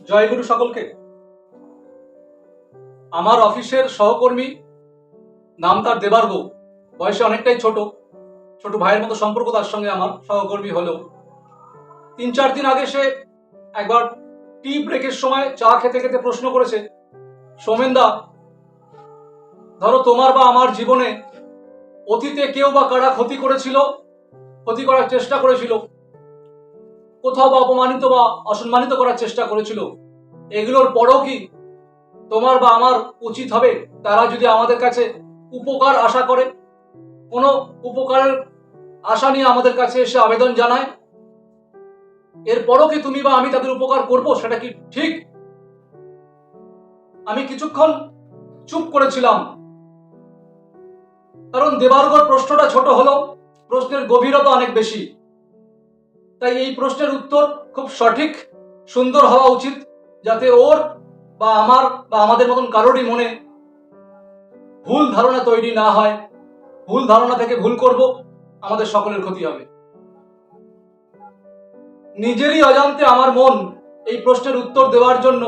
জয়গুরু সকলকে। আমার অফিসের সহকর্মী, নাম তার দেবার্গ, বয়সে অনেকটাই ছোট, ছোট ভাইয়ের মতো সম্পর্ক তার সঙ্গে আমার সহকর্মী হলেও 3-4 দিন আগে সে একবার টি ব্রেকের সময় চা খেতে খেতে প্রশ্ন করেছে, সৌমেনদা, ধরো তোমার বা আমার জীবনে অতীতে কেউ বা কারা ক্ষতি করেছিল, ক্ষতি করার চেষ্টা করেছিল, কোথাও বা অপমানিত বা অসম্মানিত করার চেষ্টা করেছিল, এগুলোর পরও কি তোমার বা আমার উচিত হবে তারা যদি আমাদের কাছে উপকার আশা করে, কোনো উপকারের আশা নিয়ে আমাদের কাছে এসে আবেদন জানায়, এরপরও কি তুমি বা আমি তাদের উপকার করব? সেটা কি ঠিক? আমি কিছুক্ষণ চুপ করেছিলাম, কারণ দেবার্গর প্রশ্নটা ছোট হলেও প্রশ্নের গভীরতা অনেক বেশি। তাই এই প্রশ্নের উত্তর খুব সঠিক, সুন্দর হওয়া উচিত, যাতে ওর বা আমার বা আমাদের মতন কারোরই মনে ভুল ধারণা তৈরি না হয়। ভুল ধারণা থেকে ভুল করব, আমাদের সকলের ক্ষতি হবে। নিজেরই অজান্তে আমার মন এই প্রশ্নের উত্তর দেওয়ার জন্য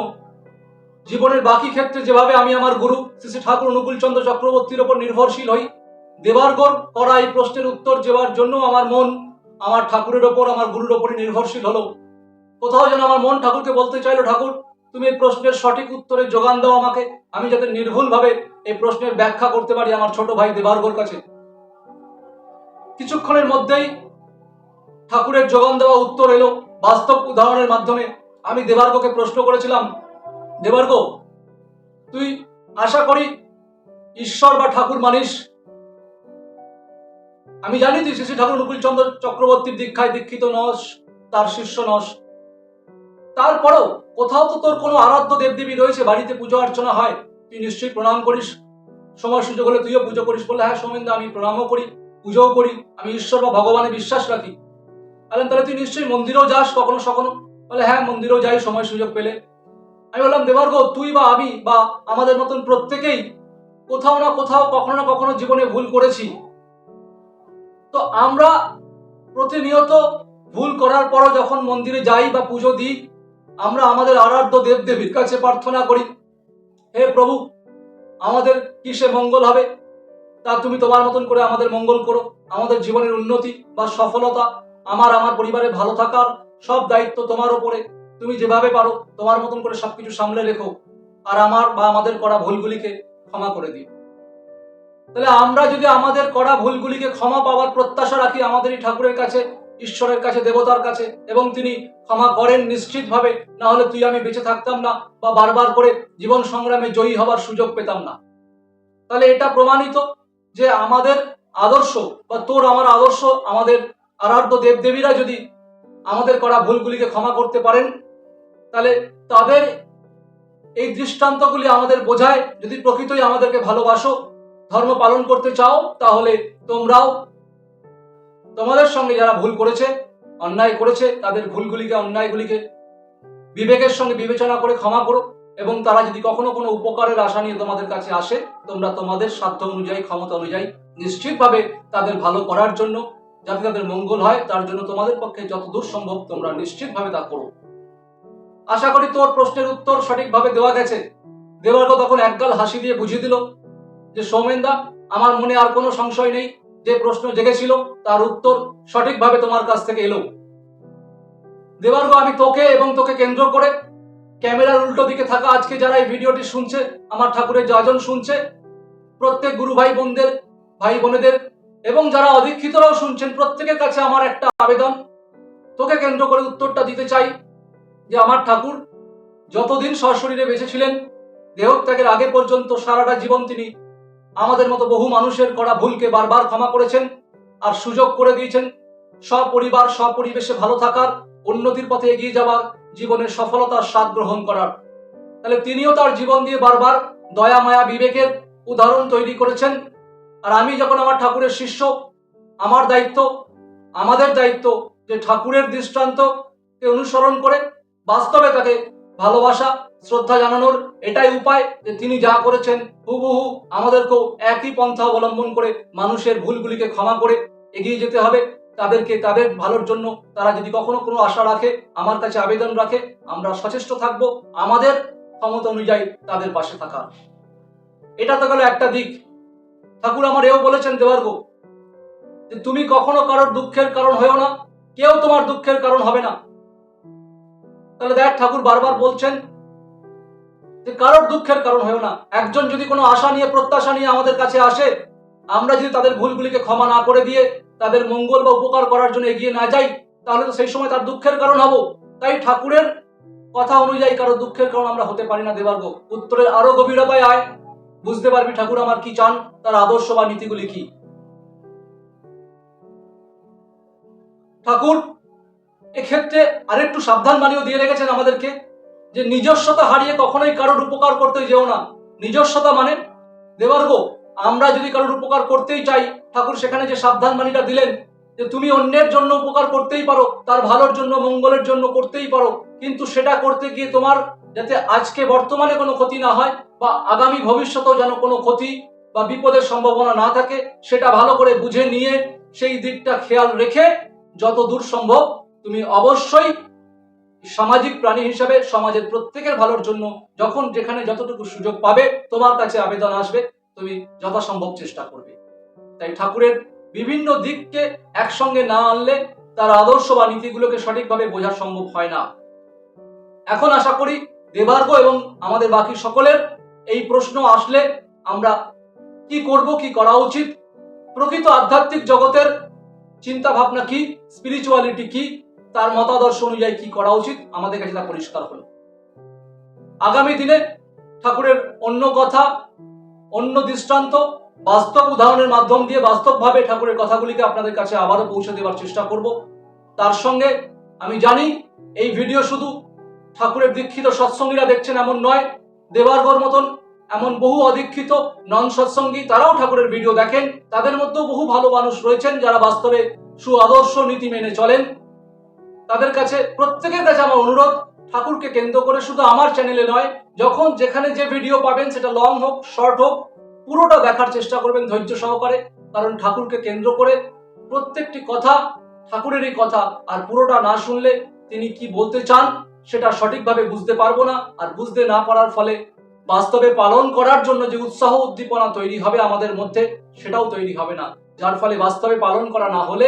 জীবনের বাকি ক্ষেত্রে যেভাবে আমি আমার গুরু শ্রী শ্রী ঠাকুর অনুকূল চন্দ্র চক্রবর্তীর ওপর নির্ভরশীল হই, দেবার্গর করা এই প্রশ্নের উত্তর দেওয়ার জন্য আমার মন আমার ঠাকুরের ওপর, আমার গুরুর ওপরই নির্ভরশীল হলো। কোথাও যেন আমার মন ঠাকুরকে বলতে চাইলো, ঠাকুর তুমি এই প্রশ্নের সঠিক উত্তরের যোগান দাও আমাকে, আমি যাতে নির্ভুলভাবে এই প্রশ্নের ব্যাখ্যা করতে পারি আমার ছোট ভাই দেবার্গর কাছে। কিছুক্ষণের মধ্যেই ঠাকুরের যোগান দেওয়া উত্তর এলো বাস্তব উদাহরণের মাধ্যমে। আমি দেবার্গকে প্রশ্ন করেছিলাম, দেবার্গ, তুই আশা করি ঈশ্বর বা ঠাকুর মানিস। আমি জানি তুই শ্রী শ্রী ঠাকুর অনুকূল চন্দ্র চক্রবর্তীর দীক্ষায় দীক্ষিত নস, তার শিষ্য নস, তারপরেও কোথাও তো তোর কোনো আরাধ্য দেবদেবী রয়েছে, বাড়িতে পুজো অর্চনা হয়, তুই নিশ্চয়ই প্রণাম করিস, সময় সুযোগ হলে তুইও পুজো করিস। বললে, হ্যাঁ সৌমেনদা, আমি প্রণামও করি, পুজোও করি, আমি ঈশ্বর বা ভগবানে বিশ্বাস রাখি। বললেন, তাহলে তুই নিশ্চয়ই মন্দিরেও যাস কখনো সখনো? বলে, হ্যাঁ মন্দিরেও যাই সময় সুযোগ পেলে। আমি বললাম, দেবার্গ, তুই বা আমি বা আমাদের মতন প্রত্যেকেই কোথাও না কোথাও কখনো না কখনো জীবনে ভুল করেছি। তো আমরা প্রতিনিয়ত ভুল করার পরও যখন মন্দিরে যাই বা পুজো দিই, আমরা আমাদের আরাধ্য দেবদেবীর কাছে প্রার্থনা করি, হে প্রভু, আমাদের কিসে মঙ্গল হবে, তা তুমি তোমার মতন করে আমাদের মঙ্গল করো, আমাদের জীবনের উন্নতি বা সফলতা, আমার পরিবারের ভালো থাকার সব দায়িত্ব তোমার উপরে, তুমি যেভাবে পারো তোমার মতন করে সবকিছু সামলে রেখো, আর আমার বা আমাদের করা ভুলগুলিকে ক্ষমা করে দিও। তাহলে আমরা যদি আমাদের করা ভুলগুলিকে ক্ষমা পাওয়ার প্রত্যাশা রাখি আমাদের এই ঠাকুরের কাছে, ঈশ্বরের কাছে, দেবতার কাছে, এবং তিনি ক্ষমা করেন নিশ্চিতভাবে, না হলে তুই আমি বেঁচে থাকতাম না বা বারবার করে জীবন সংগ্রামে জয়ী হবার সুযোগ পেতাম না। তাহলে এটা প্রমাণিত যে আমাদের আদর্শ বা তোর আমার আদর্শ, আমাদের আরাধ্য দেবদেবীরা যদি আমাদের করা ভুলগুলিকে ক্ষমা করতে পারেন, তাহলে তাদের এই দৃষ্টান্তগুলি আমাদের বোঝায়, যদি প্রকৃতই আমাদেরকে ভালোবাসো, ধর্ম পালন করতে চাও, তাহলে তোমরাও তোমাদের সঙ্গে যারা ভুল করেছে, অন্যায় করেছে, তাদের ভুলগুলিকে, অন্যায়গুলিকে বিবেকের সঙ্গে বিবেচনা করে ক্ষমা করো, এবং তারা যদি কখনো কোনো উপকারের আশা নিয়ে তোমাদের কাছে আসে, তোমরা তোমাদের সাধ্য অনুযায়ী, ক্ষমতা অনুযায়ী নিশ্চিতভাবে তাদের ভালো করার জন্য, যাতে তাদের মঙ্গল হয়, তার জন্য তোমাদের পক্ষে যতদূর সম্ভব তোমরা নিশ্চিতভাবে তা করো। আশা করি তোর প্রশ্নের উত্তর সঠিকভাবে দেওয়া গেছে। দেবার্গ তখন একগাল হাসি দিয়ে বুঝিয়ে দিল যে, সৌমেনদা, আমার মনে আর কোনো সংশয় নেই, যে প্রশ্ন জেগেছিল তার উত্তর সঠিকভাবে তোমার কাছ থেকে এলো। দেবার্গ, আমি তোকে এবং তোকে কেন্দ্র করে ক্যামেরার উল্টো দিকে থাকা আজকে যারা এই ভিডিওটি শুনছে, আমার ঠাকুরের যাজন শুনছে, প্রত্যেক গুরু ভাই বোনদের, ভাই বোনেদের, এবং যারা অদীক্ষিতরাও শুনছেন, প্রত্যেকের কাছে আমার একটা আবেদন, তোকে কেন্দ্র করে উত্তরটা দিতে চাই যে আমার ঠাকুর যতদিন সশরীরে বেঁচে ছিলেন, দেহত্যাগের আগে পর্যন্ত সারাটা জীবন তিনি আমাদের মতো বহু মানুষের করা ভুলকে বারবার ক্ষমা করেছেন, আর সুযোগ করে দিয়েছেন সপরিবার সপরিবেশে ভালো থাকার, উন্নতির পথে এগিয়ে যাওয়ার, জীবনের সফলতার স্বাদ গ্রহণ করার। তাহলে তিনিও তার জীবন দিয়ে বারবার দয়া মায়া বিবেকের উদাহরণ তৈরি করেছেন। আর আমি যখন আমার ঠাকুরের শিষ্য, আমার দায়িত্ব, আমাদের দায়িত্ব যে ঠাকুরের দৃষ্টান্তকে অনুসরণ করে বাস্তবে তাকে ভালোবাসা, শ্রদ্ধা জানানোর। এটাই উপায় যে তিনি যা করেছেন হুবহু আমাদেরকেও একই পন্থা অবলম্বন করে মানুষের ভুলগুলিকে ক্ষমা করে এগিয়ে যেতে হবে। তাদেরকে তাদের ভালোর জন্য তারা যদি কখনো কোনো আশা রাখে, আমার কাছে আবেদন রাখে, আমরা সচেষ্ট থাকব আমাদের ক্ষমতা অনুযায়ী তাদের পাশে থাকা। এটা তো গেল একটা দিক। ঠাকুর আমার এও বলেছেন দেবার্গ যে তুমি কখনো কারোর দুঃখের কারণ হয়েও না, কেউ তোমার দুঃখের কারণ হবে না। তাহলে দেখ, ঠাকুর বারবার বলছেন যে কারোর দুঃখের কারণ হয়েও না। একজন যদি কোনো আশা নিয়ে প্রত্যাশা নিয়ে আমাদের কাছে আসে, আমরা যদি তাদের ভুলগুলিকে ক্ষমা না করে দিয়ে তাদের মঙ্গল বা উপকার করার জন্য এগিয়ে না যাই, তাহলে তো সেই সময় তার দুঃখের কারণ হব। তাই ঠাকুরের কথা অনুযায়ী কারো দুঃখের কারণ আমরা হতে পারি না দেবার্গ। উত্তরের আরো গভীরতায় আয়, বুঝতে পারবি ঠাকুর আমার কি চান, তার আদর্শ বা নীতিগুলি কি। ঠাকুর এক্ষেত্রে আরেকটু সাবধান বাণীও দিয়ে রেখেছেন আমাদেরকে যে নিজস্বতা হারিয়ে কখনোই কারোর উপকার করতে যেও না। নিজস্বতা মানে দেবার্গ, আমরা যদি কারোর উপকার করতেই চাই, ঠাকুর সেখানে যে সাবধান বাণীটা দিলেন যে তুমি অন্যের জন্য উপকার করতেই পারো, তার ভালোর জন্য মঙ্গলের জন্য করতেই পারো, কিন্তু সেটা করতে গিয়ে তোমার যাতে আজকে বর্তমানে কোনো ক্ষতি না হয় বা আগামী ভবিষ্যতেও যেন কোনো ক্ষতি বা বিপদের সম্ভাবনা না থাকে, সেটা ভালো করে বুঝে নিয়ে সেই দিকটা খেয়াল রেখে যত দূর সম্ভব তুমি অবশ্যই সামাজিক প্রাণী হিসাবে সমাজের প্রত্যেকের ভালোর জন্য যখন যেখানে যতটুকু সুযোগ পাবে তোমার কাছে আবেদন আসবে, তুমি যথাসম্ভব চেষ্টা করবে। তাই ঠাকুরের বিভিন্ন দিককে একসঙ্গে না আনলে তার আদর্শ বা নীতিগুলোকে সঠিকভাবে বোঝা সম্ভব হয় না। এখন আশা করি দেবার্গ এবং আমাদের বাকি সকলের এই প্রশ্ন আসলে আমরা কি করব, কি করা উচিত, প্রকৃত আধ্যাত্মিক জগতের চিন্তা ভাবনা কি, স্পিরিচুয়ালিটি কি, তার মতাদর্শ অনুযায়ী কি করা উচিত, আমাদের কাছে তা পরিষ্কার হলো। আগামী দিনে ঠাকুরের অন্য কথা, অন্য দৃষ্টান্ত, বাস্তব উদাহরণের মাধ্যম দিয়ে বাস্তবভাবে ঠাকুরের কথাগুলিকে আপনাদের কাছে আবারও পৌঁছে দেওয়ার চেষ্টা করব। তার সঙ্গে আমি জানি এই ভিডিও শুধু ঠাকুরের দীক্ষিত সৎসঙ্গীরা দেখছেন এমন নয়, দেবার্গর মতন এমন বহু অদীক্ষিত নন সৎসঙ্গী তারাও ঠাকুরের ভিডিও দেখেন। তাদের মধ্যেও বহু ভালো মানুষ রয়েছেন যারা বাস্তবে সুআদর্শ নীতি মেনে চলেন। তাদের কাছে, প্রত্যেকের কাছে আমার অনুরোধ, ঠাকুরকে কেন্দ্র করে শুধু আমার চ্যানেলে নয়, যখন যেখানে যে ভিডিও পাবেন, সেটা লং হোক শর্ট হোক, পুরোটা দেখার চেষ্টা করবেন ধৈর্য সহকারে। কারণ ঠাকুরকে কেন্দ্র করে প্রত্যেকটি কথা ঠাকুরেরই কথা, আর পুরোটা না শুনলে তিনি কি বলতে চান সেটা সঠিকভাবে বুঝতে পারবো না। আর বুঝতে না পারার ফলে বাস্তবে পালন করার জন্য যে উৎসাহ উদ্দীপনা তৈরি হবে আমাদের মধ্যে, সেটাও তৈরি হবে না। যার ফলে বাস্তবে পালন করা না হলে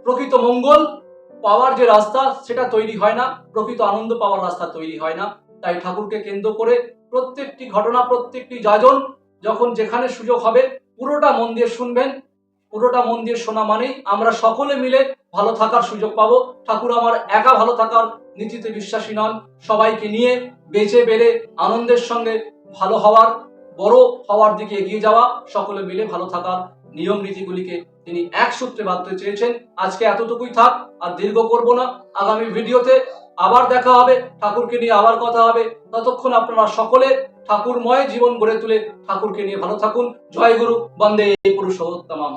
প্রকৃত মঙ্গল পাওয়ার যে রাস্তা সেটা তৈরি হয় না, প্রকৃত আনন্দ পাওয়ার রাস্তা তৈরি হয় না। তাই ঠাকুরকে কেন্দ্র করে প্রত্যেকটি ঘটনা, প্রত্যেকটি যাজন যখন যেখানে সুযোগ হবে পুরোটা মন দিয়ে শুনবেন। পুরোটা মন দিয়ে শোনা মানেই আমরা সকলে মিলে ভালো থাকার সুযোগ পাবো। ঠাকুর আমার একা ভালো থাকার নীতিতে বিশ্বাসী নন, সবাইকে নিয়ে বেঁচে বেড়ে আনন্দের সঙ্গে ভালো হওয়ার, বড় হওয়ার দিকে এগিয়ে যাওয়া, সকলে মিলে ভালো থাকার নিয়ম নীতিগুলিকে তিনি এক সূত্রে বাঁধতে চেয়েছেন। আজকে এতটুকুই থাক, আর দীর্ঘ করব না। আগামী ভিডিওতে আবার দেখা হবে, ঠাকুরকে নিয়ে আবার কথা হবে। ততক্ষণ আপনারা সকলে ঠাকুরময় জীবন গড়ে তুলে ঠাকুরকে নিয়ে ভালো থাকুন। জয় গুরু, বন্দে পুরুষোত্তমম।